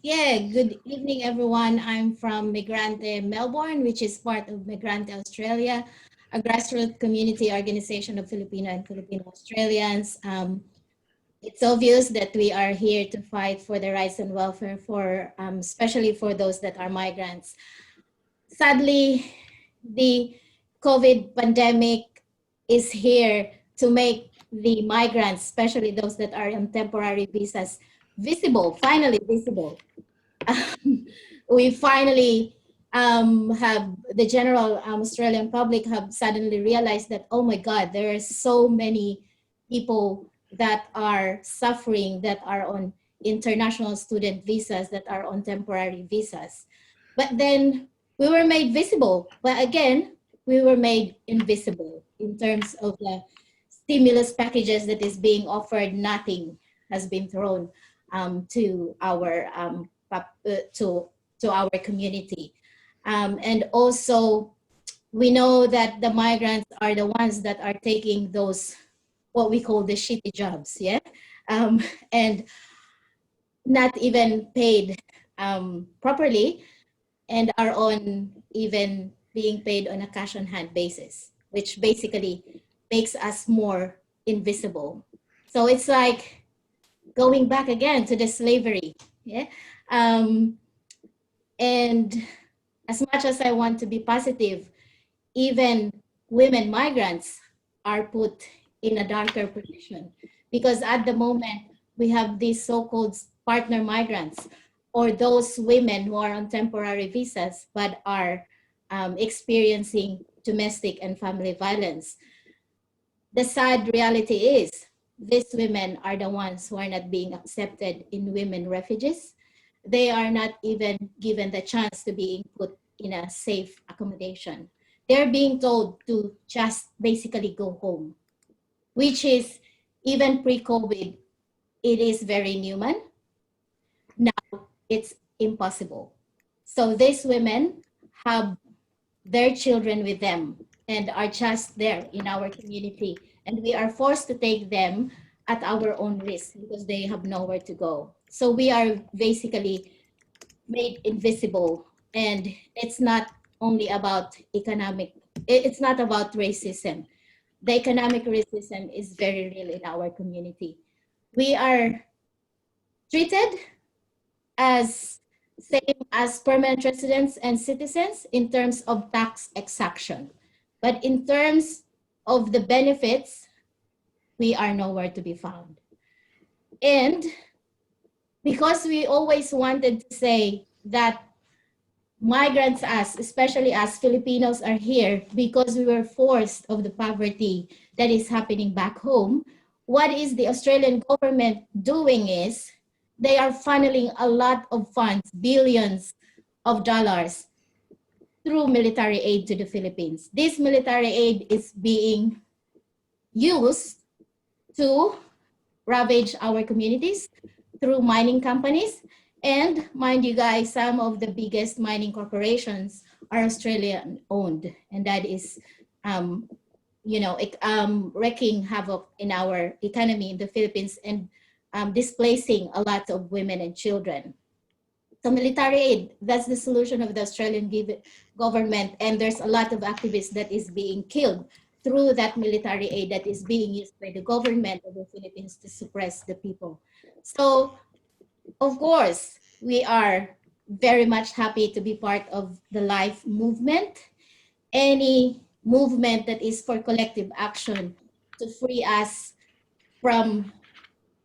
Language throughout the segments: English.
Yeah, good evening, everyone. I'm from Migrante, Melbourne, which is part of Migrante Australia, a grassroots community organization of Filipino and Filipino Australians. It's obvious that we are here to fight for the rights and welfare for, especially for those that are migrants. Sadly, the COVID pandemic is here to make the migrants, especially those that are on temporary visas, visible, finally visible. We finally have the general Australian public have suddenly realized that, oh my God, there are so many people that are suffering, that are on international student visas, that are on temporary visas. But then we were made visible. But again, we were made invisible in terms of the stimulus packages that is being offered. Nothing has been thrown to our to our community. And also, we know that the migrants are the ones that are taking those, what we call the shitty jobs, yeah? And not even paid properly, and are on even being paid on a cash on hand basis, which basically makes us more invisible. So it's like going back again to the slavery, yeah? Um, and as much as I want to be positive, even women migrants are put in a darker position, because at the moment we have these so-called partner migrants, or those women who are on temporary visas but are experiencing domestic and family violence. The sad reality is these women are the ones who are not being accepted in women refuges. They are not even given the chance to being put in a safe accommodation. They're being told to just basically go home, which is, even pre-COVID, it is very inhuman. Now it's impossible. So these women have their children with them and are just there in our community. And we are forced to take them at our own risk because they have nowhere to go. So we are basically made invisible. And it's not only about economic, it's not about racism. The economic racism is very real in our community. We are treated as same as permanent residents and citizens in terms of tax exaction. But in terms of the benefits, we are nowhere to be found. And because we always wanted to say that migrants, us, especially as Filipinos, are here because we were forced of the poverty that is happening back home, what is the Australian government doing is they are funneling a lot of funds, billions of dollars, through military aid to the Philippines. This military aid is being used to ravage our communities through mining companies. And mind you guys, some of the biggest mining corporations are Australian owned, and that is, wreaking havoc in our economy in the Philippines, and displacing a lot of women and children. So military aid, that's the solution of the Australian government. And there's a lot of activists that is being killed through that military aid that is being used by the government of the Philippines to suppress the people. So of course, we are very much happy to be part of the Life movement. Any movement that is for collective action to free us from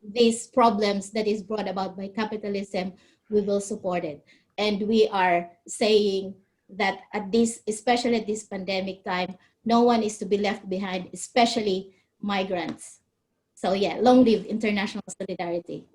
these problems that is brought about by capitalism, we will support it. And we are saying that at this, especially at this pandemic time, no one is to be left behind, especially migrants. So yeah, long live international solidarity.